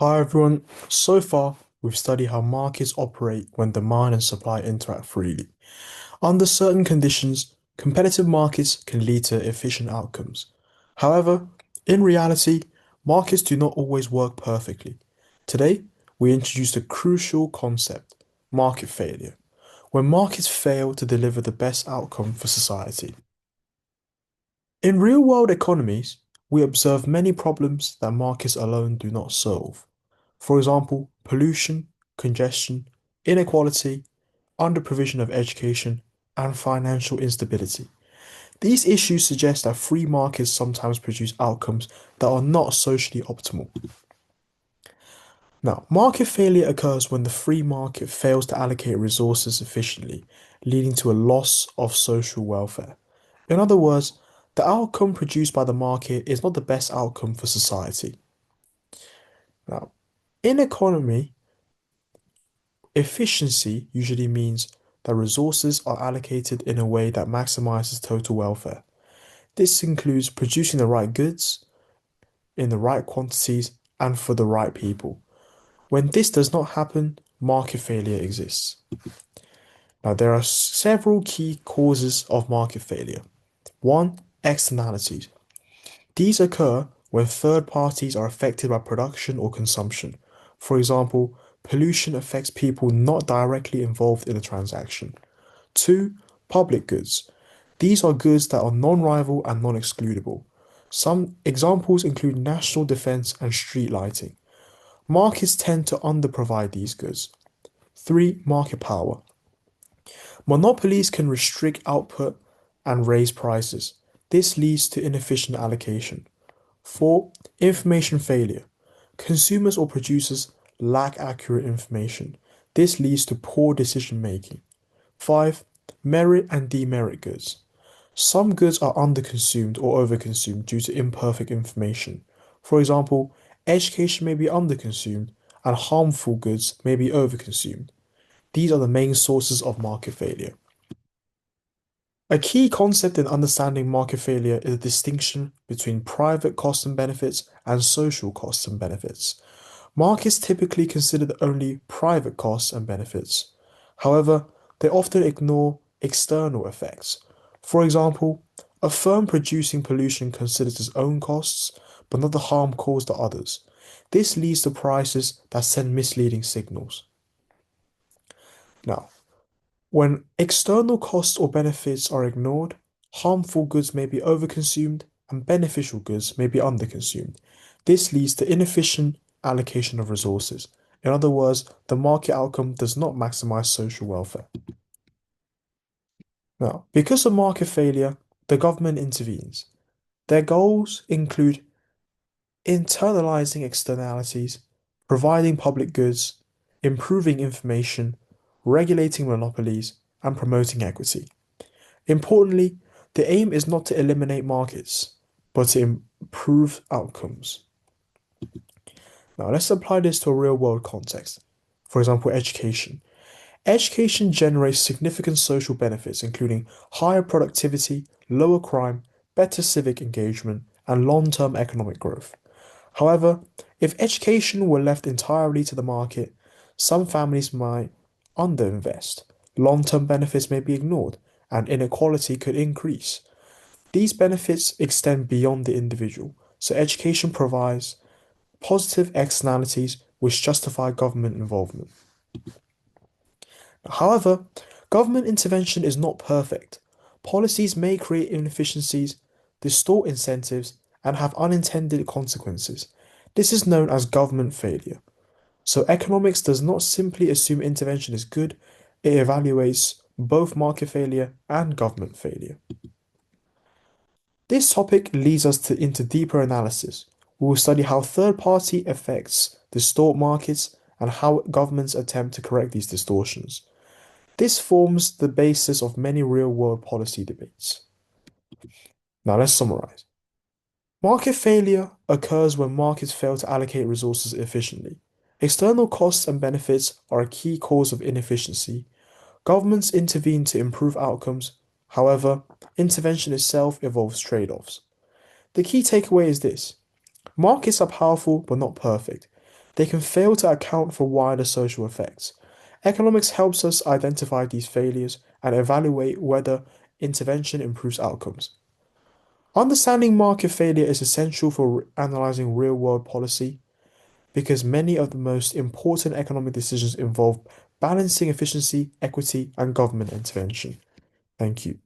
Hi everyone. So far, we've studied how markets operate when demand and supply interact freely. Under certain conditions, competitive markets can lead to efficient outcomes. However, in reality, markets do not always work perfectly. Today, we introduced a crucial concept, market failure, when markets fail to deliver the best outcome for society. In real-world economies, we observe many problems that markets alone do not solve. For example, pollution, congestion, inequality, under-provision of education, and financial instability. These issues suggest that free markets sometimes produce outcomes that are not socially optimal. Now, market failure occurs when the free market fails to allocate resources efficiently, leading to a loss of social welfare. In other words, the outcome produced by the market is not the best outcome for society. Now, in economy, efficiency usually means that resources are allocated in a way that maximizes total welfare. This includes producing the right goods in the right quantities and for the right people. When this does not happen, market failure exists. Now, there are several key causes of market failure. One, externalities. These occur when third parties are affected by production or consumption. For example, pollution affects people not directly involved in the transaction. Two, public goods. These are goods that are non-rival and non-excludable. Some examples include national defense and street lighting. Markets tend to underprovide these goods. Three, market power. Monopolies can restrict output and raise prices. This leads to inefficient allocation. Four, information failure. Consumers or producers lack accurate information. This leads to poor decision making. Five, merit and demerit goods. Some goods are underconsumed or overconsumed due to imperfect information. For example, education may be underconsumed and harmful goods may be overconsumed. These are the main sources of market failure. A key concept in understanding market failure is the distinction between private costs and benefits and social costs and benefits. Markets typically consider only private costs and benefits. However, they often ignore external effects. For example, a firm producing pollution considers its own costs, but not the harm caused to others. This leads to prices that send misleading signals. Now, when external costs or benefits are ignored, harmful goods may be overconsumed and beneficial goods may be underconsumed. This leads to inefficient allocation of resources. In other words, the market outcome does not maximize social welfare. Now, because of market failure, the government intervenes. Their goals include internalizing externalities, providing public goods, improving information, regulating monopolies, and promoting equity. Importantly, the aim is not to eliminate markets, but to improve outcomes. Now, let's apply this to a real world context. For example, education. Education generates significant social benefits, including higher productivity, lower crime, better civic engagement, and long-term economic growth. However, if education were left entirely to the market, some families might underinvest, long-term benefits may be ignored, and inequality could increase. These benefits extend beyond the individual, so education provides positive externalities which justify government involvement. However, government intervention is not perfect. Policies may create inefficiencies, distort incentives, and have unintended consequences. This is known as government failure. So economics does not simply assume intervention is good, it evaluates both market failure and government failure. This topic leads us into deeper analysis. We will study how third-party effects distort markets and how governments attempt to correct these distortions. This forms the basis of many real-world policy debates. Now let's summarize. Market failure occurs when markets fail to allocate resources efficiently. External costs and benefits are a key cause of inefficiency. Governments intervene to improve outcomes. However, intervention itself involves trade-offs. The key takeaway is this. Markets are powerful but not perfect. They can fail to account for wider social effects. Economics helps us identify these failures and evaluate whether intervention improves outcomes. Understanding market failure is essential for analyzing real-world policy because many of the most important economic decisions involve balancing efficiency, equity, and government intervention. Thank you.